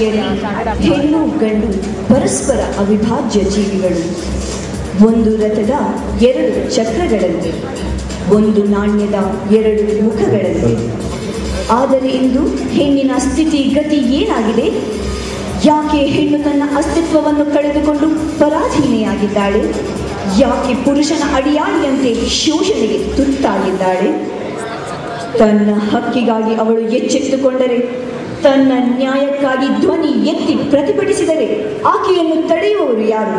ಸೃಷ್ಟಿಯಲ್ಲಿ ಹೆಣ್ಣು ಗಂಡು ಪರಸ್ಪರ ಅವಿಭಾಜ್ಯ ಜೀವಿಗಳು. ಒಂದು ರಥದ ಎರಡು ಚಕ್ರಗಳಂತೆ, ಒಂದು ನಾಣ್ಯದ ಎರಡು ಮುಖಗಳಂತೆ. ಆದರೆ ಇಂದು ಹೆಣ್ಣಿನ ಸ್ಥಿತಿ ಗತಿ ಏನಾಗಿದೆ? ಯಾಕೆ ಹೆಣ್ಣು ತನ್ನ ಅಸ್ತಿತ್ವವನ್ನು ಕಳೆದುಕೊಂಡು ಪರಾಧೀನೆಯಾಗಿದ್ದಾಳೆ? ಯಾಕೆ ಪುರುಷನ ಅಡಿಯಾಳಿಯಂತೆ ಶೋಷಣೆಗೆ ತುತ್ತಾಗಿದ್ದಾಳೆ? ತನ್ನ ಹಕ್ಕಿಗಾಗಿ ಅವಳು ಎಚ್ಚೆತ್ತುಕೊಂಡರೆ, ತನ್ನ ನ್ಯಾಯಕ್ಕಾಗಿ ಧ್ವನಿ ಎತ್ತಿ ಪ್ರತಿಭಟಿಸಿದರೆ ಆಕೆಯನ್ನು ತಡೆಯುವವರು ಯಾರು?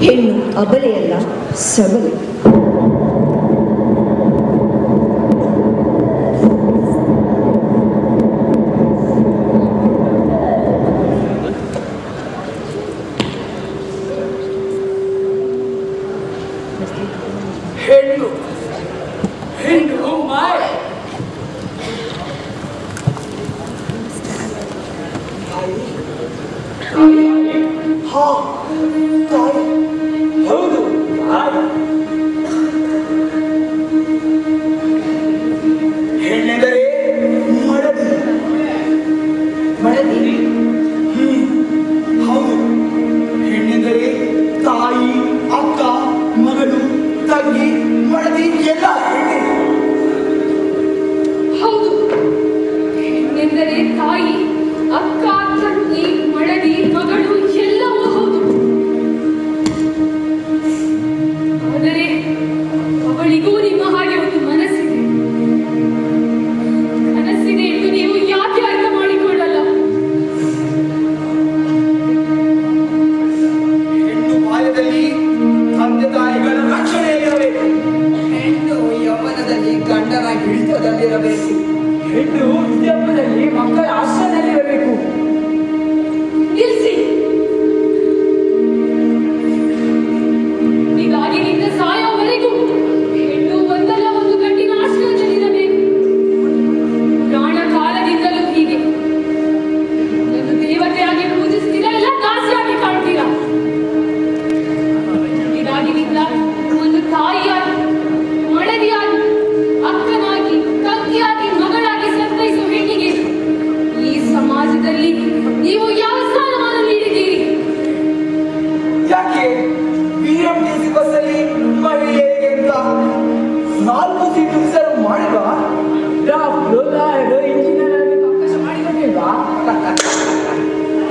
ಹೆಣ್ಣು ಅಬಲೆಯಲ್ಲ, ಸಬಲೆ.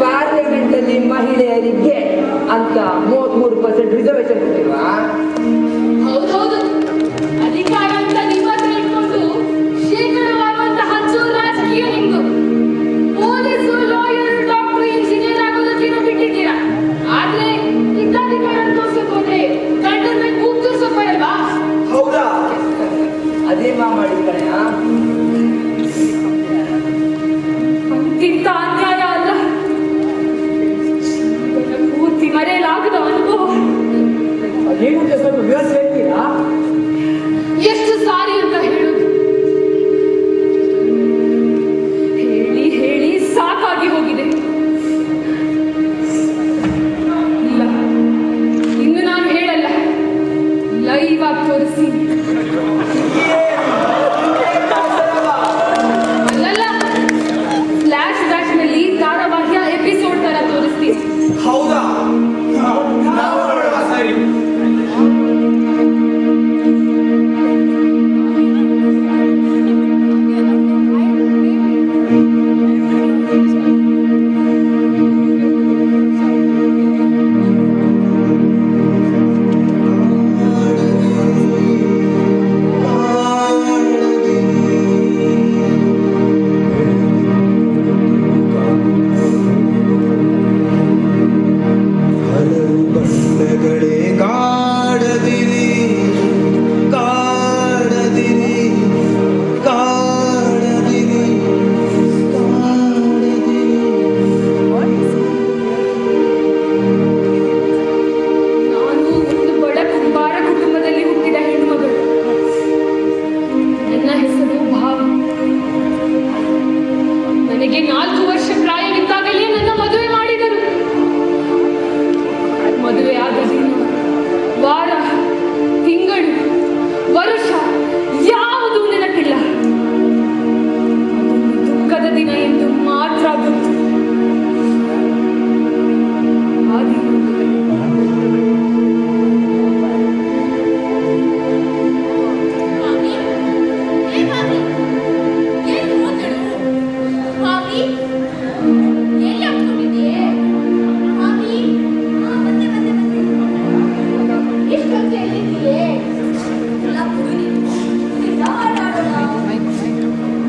ಪಾರ್ಲಿಮೆಂಟಲ್ಲಿ ಮಹಿಳೆಯರಿಗೆ ಅಂತ 33% ರಿಸರ್ವೇಶನ್ ಕೊಟ್ಟಿಲ್ವಾ? ಹೌದೌದು, ಅಧಿಕಾರ ಅಂತ ನಿಮ್ಮ ಹತ್ರ ಇಟ್ಕೊಂಡು ಶೇಕಡವಾಗುವಂತ ಹಚ್ಚು ರಾಜಕೀಯ ನಿಮ್ದು. ಪೊಲೀಸು, ಲಾಯರ್, ಡಾಕ್ಟರ್, ಇಂಜಿನಿಯರ್ ಆಗೋದಕ್ಕೇನೋ ಬಿಟ್ಟಿದ್ದೀರಾ. ಆದ್ರೆ ಇದ್ದಾಧಿಕಾರ ತೋರ್ಸಕ್ ಹೋದ್ರೆ ಗಂಡನ ಮೇಲೆ ಕೂಗ್ ತೋರ್ಸೋಕ್ ಬರಲ್ವಾ? ಹೌದಾ? ಅದೇ ಮಾಡಿದ್ದಾನೆ. ಅಂತಿಂತ ಅನ್ಯಾಯ ಅಲ್ಲ, ಪೂರ್ತಿ ಮರೆಯಲಾಗದ ಅನುಭವ.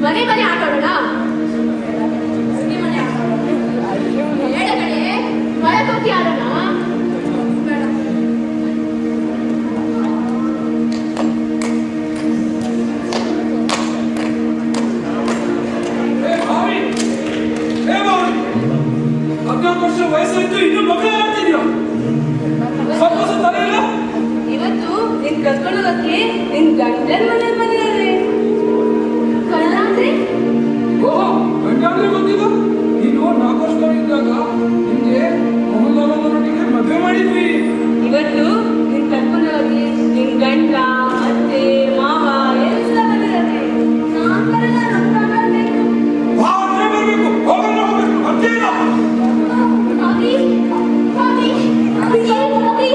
ಮನೆ ಮನೆ ಆಟ ಆಡೋಣ. ಮನೆ ಆಟ ಹೇಳ ಕಡೆ ಮಳೆ ಆಡೋಣ. ಬೇಡ. ವಯಸ್ಸಾಯ್ತು, ಇನ್ನು ಮಕ್ಕಳು ಆಗ್ತಿದ್ಯಾ? ಇವತ್ತು ನಿನ್ ಕರ್ಕೊಳ್ಳೋದಕ್ಕೆ ನಿನ್ ಗಂಡನ ಮನೆಯಲ್ಲಿ ಓಹೋ, ಗಂಡಾಂದ್ರೆ ಗೊತ್ತಿಲ್ಲ. ನೀನು 4 ವರ್ಷದಲ್ಲಿದ್ದಾಗ ನಿಮ್ಗೆ ಮೊಹಮ್ಮದನೊಟ್ಟಿಗೆ ಮದುವೆ ಮಾಡಿದ್ವಿ. ಇವತ್ತು ನಿನ್ ಕರ್ಕೊಳ್ಳೋದಕ್ಕೆ ನಿನ್ ಗಂಡ ಅತ್ತೆ ಮಾವ ಎಲ್ಲ ಬಂದಿದ್ದಾರೆ. ನಾನ್ ಬರಲ್ಲ, ನನ್ ಗಂಡ ಬೇಕು. ಬರ್ಬೇಕು, ಹೋಗಲ್ಲ ಹೋಗ್ಬೇಕು, ಅತ್ತೇನ Abhi, Abhi, Abhi, Abhi.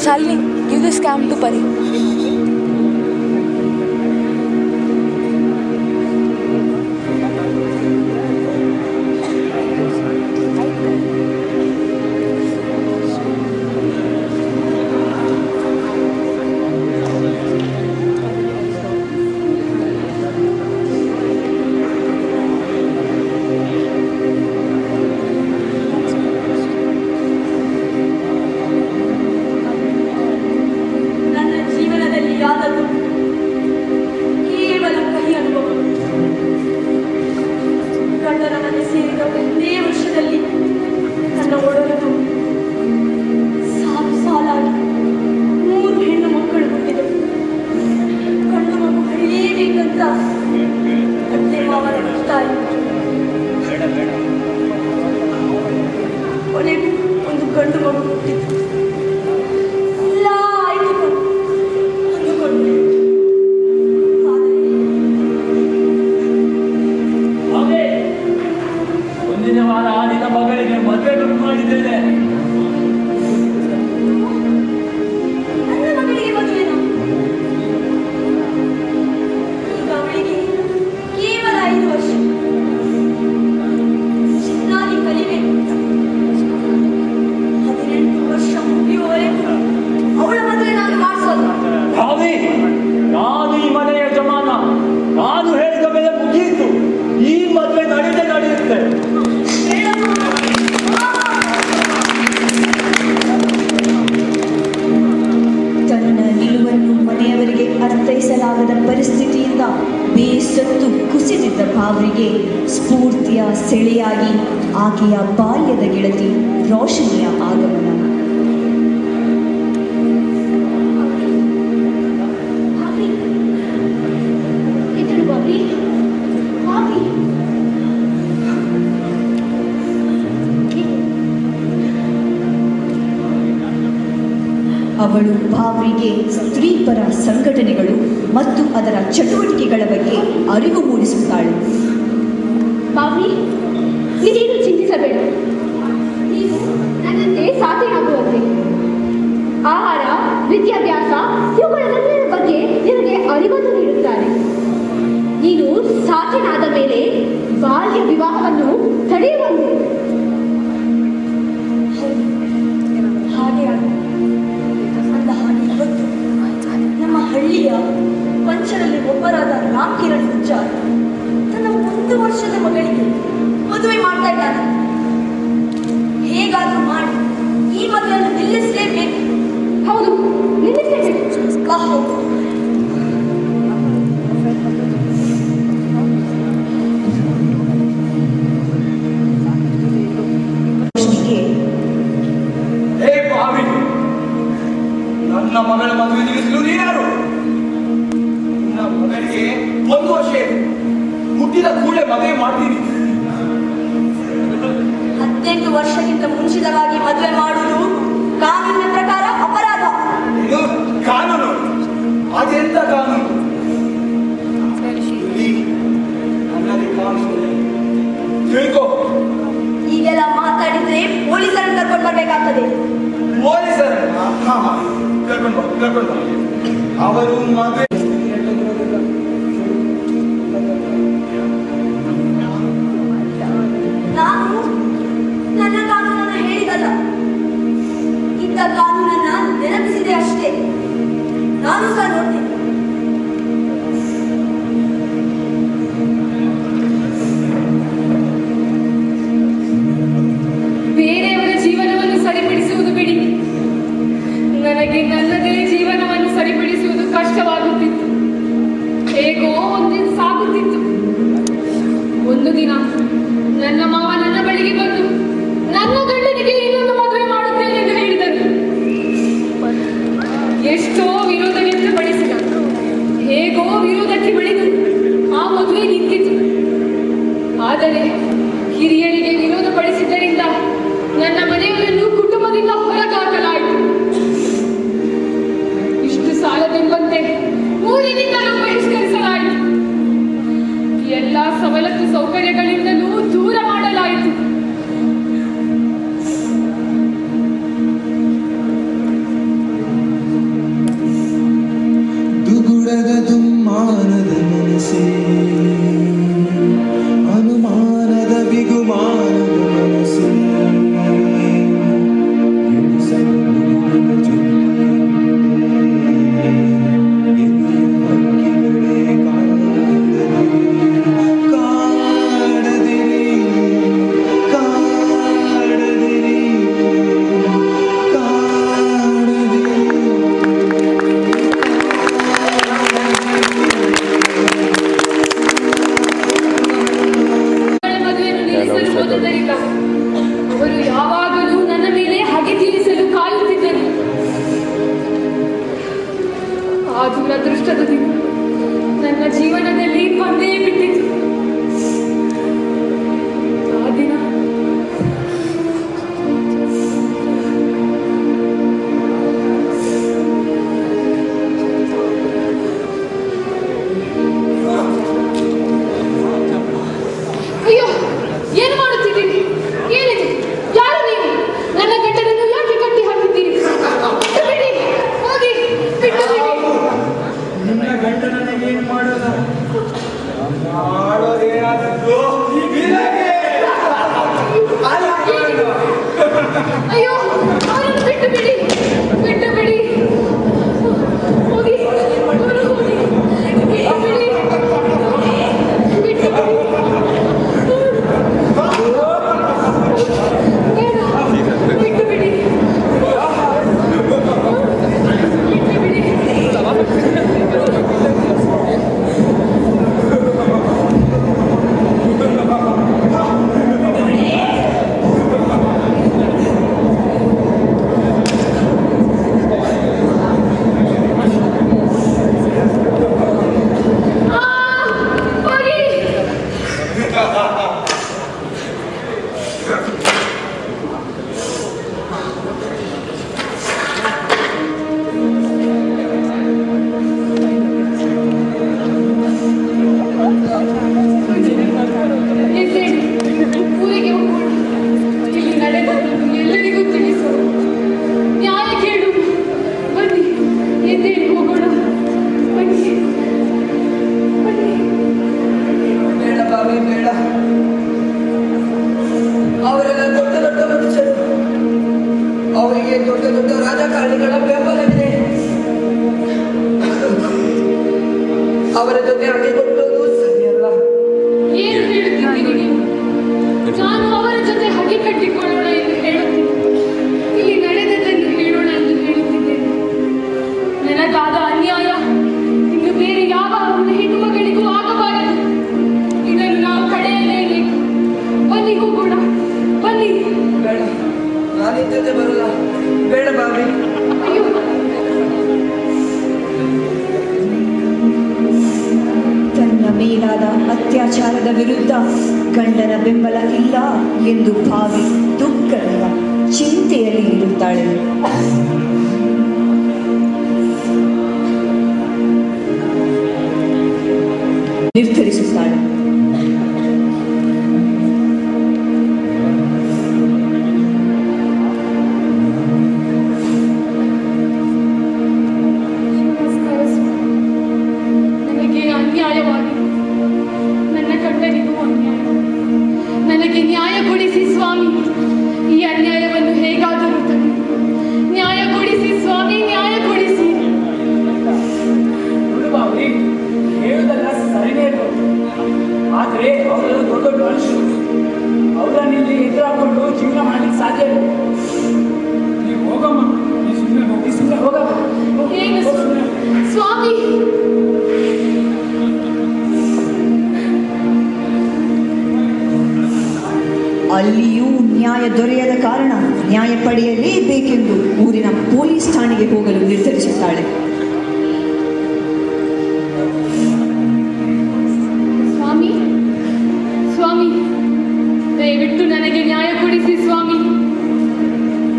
Shalini, give this cam to Pari. ಬೇಸತ್ತು ಕುಸಿದಿದ್ದ ಭಾವರಿಗೆ ಸ್ಫೂರ್ತಿಯ ಸೆಳೆಯಾಗಿ ಆಕೆಯ ಬಾಲ್ಯದ ಗೆಳತಿ ರೋಶನಿಯ ಆಗಮನ. ಅವಳು ಭಾವ್ರಿಗೆ ಸ್ತ್ರೀಪರ ಸಂಘಟನೆಗಳು ಮತ್ತು ಅದರ ಚಟುವಟಿಕೆಗಳ ಬಗ್ಗೆ ಅರಿವು ಮೂಡಿಸುತ್ತಾಳೆ. ಭಾವಿ, ನೀನೇನು ಚಿಂತಿಸಬೇಡ. ನೀನು ನನ್ನಂತೆ ಸಾಧನೆಯಾಗುವಂತೆ ಆಹಾರ, ವಿದ್ಯಾಭ್ಯಾಸ ಇವುಗಳೆಲ್ಲದರ ಬಗ್ಗೆ ನಿನಗೆ ಅರಿವನ್ನು ನೀಡುತ್ತಾರೆ. ನೀನು ಸಾಧನಾದ ಮೇಲೆ ಬಾಲ್ಯ ವಿವಾಹವನ್ನು ತಡೆಯುವಂತೆ. ಹಾಗೆ ಅಂದ ಹಾಗೆ ಇವತ್ತು ನಮ್ಮ ಹಳ್ಳಿಯ ಪಂಚರಲ್ಲಿ ಒಬ್ಬರಾದ ರಾಮ್ ಕಿರಣ್ ಗುಜ್ಜಾರ್ ತನ್ನ 1 ವರ್ಷದ ಮಗಳಿಗೆ ಮದುವೆ ಮಾಡ್ತಾ ಇದ್ದಾನೆ. ಹೇಗಾದ್ರೂ ಮಾಡಿ ಈ ಮದುವೆಯನ್ನು ನಿಲ್ಲಿಸಲೇಬೇಕು. ಹೌದು, ನಿಲ್ಲಿಸಲೇಬೇಕು. ಹೌದು. ನನ್ನ ಮಗಳ ಮದುವೆ ನಿಲ್ಲಿಸಲು ನೀನ್ಯಾರು? ನನ್ನ ಮಗಳಿಗೆ 1 ವರ್ಷ ಹುಟ್ಟಿದ ಕೂಡಲೇ ಮದುವೆ ಮಾಡ್ತೀನಿ. 18 ವರ್ಷಕ್ಕಿಂತ ಮುಂಚಿತವಾಗಿ ಮದುವೆ ಮಾಡುವುದು ಕಾನೂನಿನ ಪ್ರಕಾರ ಅಪರಾಧ. ಇದು ಕಾನೂನು? ಅದೆಂತ ಕಾನೂನು? ನನ್ನದೇ ಕಾನೂನು ತಿಳ್ಕೋ. ಈಗೆಲ್ಲ ಮಾತಾಡಿದ್ರೆ ಪೊಲೀಸರನ್ನು ಕರ್ಕೊಂಡು ಬರ್ಬೇಕಾಗ್ತದೆ. ಪೊಲೀಸರನ್ನ ಕರ್ಕೊಂಡು ಬಾ. ಅವರು ಮದುವೆ ನಾನು ನನ್ನ ಕಾನೂನನ್ನು ಹೇಳಿದಲ್ಲ, ಇದ್ದ ಕಾನೂನನ್ನ ನೆನಪಿಸಿದೆ ಅಷ್ಟೇ. ನಾನು ಸಹ ನೋಡ್ತೀನಿ. ಬೇರೆಯವರ ಜೀವನವನ್ನು ಸರಿಪಡಿಸುವುದು ಬಿಡಿ, ನನಗೆ ನನ್ನದೇ ಜೀವನವನ್ನು ಸರಿಪಡಿಸುವುದು ಕಷ್ಟವಾಗುತ್ತಿತ್ತು. ಹೇಗೋ ಒಂದಿನ ಸಾಗುತ್ತಿತ್ತು. ಒಂದು ದಿನ ನನ್ನ ಮಾವ ನನ್ನ ಬಳಿಗೆ ಬಂದು ನನ್ನ ಗಂಡನಿಗೆ ಇನ್ನೊಂದು ಮದುವೆ ಮಾಡುತ್ತೇನೆ ಎಂದು ಹೇಳಿದರು. ಎಷ್ಟೋ ವಿರೋಧ ವ್ಯಕ್ತಪಡಿಸಿದ. ಹೇಗೋ ವಿರೋಧಕ್ಕೆ ಬೆಳೆದು ಆ ಮದುವೆ ನಿಂತಿತು. ಆದರೆ ಹಿರಿಯರಿಗೆ ವಿರೋಧ ಪಡಿಸಿದ್ದರಿಂದ ನನ್ನ ಮನೆಯವರನ್ನು ಕುಟುಂಬದಿಂದ ಹೊರಗಾಕಲಾಯಿತು. ಇಷ್ಟು ಸಾಲದೆಂಬಂತೆ ಊರಿನಿಂದಲೂ ಬಹಿಷ್ಕರಿಸಲಾಯಿತು. ಎಲ್ಲ ಸವಲತ್ತು ಸೌಕರ್ಯಗಳಿಂದಲೂ ದೂರ ಮಾಡಲಾಯಿತು. ದುಗುಡದ ದುಮ್ಮಾನದ ಮನಸ್ಸೇ, ಅನುಮಾನದ ಬಿಗುಮಾನದ ಮನಸ್ಸೇ, ಅವರು ಯಾವಾಗಲೂ ನನ್ನ ಮೇಲೆ ಹಗೆ ತೀರಿಸಲು ಕಾಯುತ್ತಿದ್ದರು. ಆ ದುರದೃಷ್ಟದ ದಿನ ನನ್ನ ಜೀವನದಲ್ಲಿ ಬಂದೇ ಬಿಟ್ಟಿತು. ಆ ದಿನ ಅಯ್ಯೋ, ಏನು ಮಾಡುತ್ತಿದ್ದೀರಿ? ಏನಿದೆ? ಯಾರು ನೀವು? ನನ್ನ ಗಂಡನನ್ನು ಯಾಕೆ ಕಟ್ಟಿ ಹಾಕಿದ್ದೀರಿ? ಬಿಡಿ, ಹೋಗಿ, ಬಿಟ್ಟು ಬಿಡಿ. ನಿನ್ನ ಗಂಡನನ್ನ ಏನ್ ಮಾಡೋದ? ಮಾಡೋದೇನಾದ್ರು ಅಯ್ಯೋ, ಅವರನ್ನು ಬಿಟ್ಟು ಬಿಡಿ, ಬಿಟ್ಟು ಬಿಡಿ. ಹೋಗಿ, ಅವರು ಹೋಗಿ, ಬಿಟ್ಟು ಬಿಡಿ, ಬಿಟ್ಟು ಬಿಡಿ. ಬಿಟ್ಟು ಬಿಡಿ, ಬಿಟ್ಟು ಬಿಡಿ. ಅವರಿಗೆ ದೊಡ್ಡ ದೊಡ್ಡ ರಾಜಕಾರಣಿಗಳ ಬೆಂಬಲವಿದೆ. ಅವರ ಜೊತೆ ಹಾಕಿಕೊಳ್ಳುವುದು ಸರಿಯಲ್ಲ. ಏನು ಹೇಳುತ್ತಿದ್ದೀರಿ ನೀವು? ನಾನು ಅವರ ಜೊತೆ ಹಗೆ ಕಟ್ಟಿಕೊಳ್ಳೋಣ ಎಂದು ಹೇಳುತ್ತೀನಿ. ಇಲ್ಲಿ ನಡೆದದನ್ನು ಹೇಳೋಣ ಎಂದು ಹೇಳುತ್ತಿದ್ದೇನೆ. ನನಗಾದ ಅನ್ಯಾಯ ಇನ್ನು ಬೇರೆ ಯಾವ ಹೆಣ್ಣು ಮಗಳಿಗೂ ಆಗಬಾರದು. ಇದನ್ನು ನಾವು ಕಡೆಯಲೇಬೇಕು. ಬನ್ನಿ ಹೋಗೋಣ, ಬನ್ನಿ. ಬೇಡ, ನಾನು ಈ ಜೊತೆ ಬರಲ್ಲ. ಬೇಡ ಬಾಬಿ. ಅಯ್ಯೋ, ತನ್ನ ಮೇಲಾದ ಅತ್ಯಾಚಾರದ ವಿರುದ್ಧ ಗಂಡನ ಬೆಂಬಲ ಇಲ್ಲ ಎಂದು ಭಾವಿ ದುಃಖದ ಚಿಂತೆಯಲ್ಲಿ ಇರುತ್ತಾಳೆ. ನಿರ್ಧರಿಸುತ್ತಾಳೆ. ನನಗೆ ಅನ್ಯಾಯವಾಗಿದೆ. ನನ್ನ ಗಂಡನಿಗೂ ಅನ್ಯಾಯ. ನನಗೆ ನ್ಯಾಯ ಕೊಡಿಸಿ ಸ್ವಾಮಿ. ಈ ಅನ್ಯಾಯವನ್ನು ಹೇಗಾದರೂ ತನ್ನಿ. ನ್ಯಾಯ ಕೊಡಿಸಿ ಸ್ವಾಮಿ, ನ್ಯಾಯ ಕೊಡಿಸಿ. ಬಾಬಿ ಹೇಳುವುದೆಲ್ಲ ಸರಿನೇ ಇರ್ಬೋದು. ಆದರೆ ಅವರೆಲ್ಲ ದೊಡ್ಡ ದೊಡ್ಡ ಮನುಷ್ಯರು. ಅವರನ್ನ ಇಲ್ಲಿ ಎದುರಾಕೊಂಡು ಜೀವನ ಮಾಡ್ಲಿಕ್ಕೆ ಸಾಧ್ಯ ಇಲ್ಲ. ನೀವು ಹೋಗಮ್ಮ, ನೀವು ಸುಮ್ಮನೆ ಹೋಗಮ್ಮ. ಏನು ಸ್ವಾಮಿ? ಅಲ್ಲಿಯೂ ನ್ಯಾಯ ದೊರೆಯದ ಕಾರಣ ನ್ಯಾಯ ಪಡೆಯಲೇಬೇಕೆಂದು ಊರಿನ ಪೊಲೀಸ್ ಠಾಣೆಗೆ ಹೋಗಲು ನಿರ್ಧರಿಸುತ್ತಾಳೆ. ಸ್ವಾಮಿ, ಸ್ವಾಮಿ, ದಯವಿಟ್ಟು ನನಗೆ ನ್ಯಾಯ ಕೊಡಿಸಿ ಸ್ವಾಮಿ.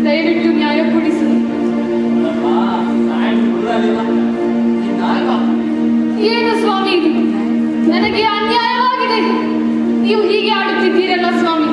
ದಯವಿಟ್ಟು ನ್ಯಾಯ ಕೊಡಿಸಿ. ಏನು ಸ್ವಾಮಿ ಇದು? ನನಗೆ ಅನ್ಯಾಯವಾಗಿದೆ. ನೀವು ಹೀಗೆ ಆಡುತ್ತಿದ್ದೀರಲ್ಲ ಸ್ವಾಮಿ.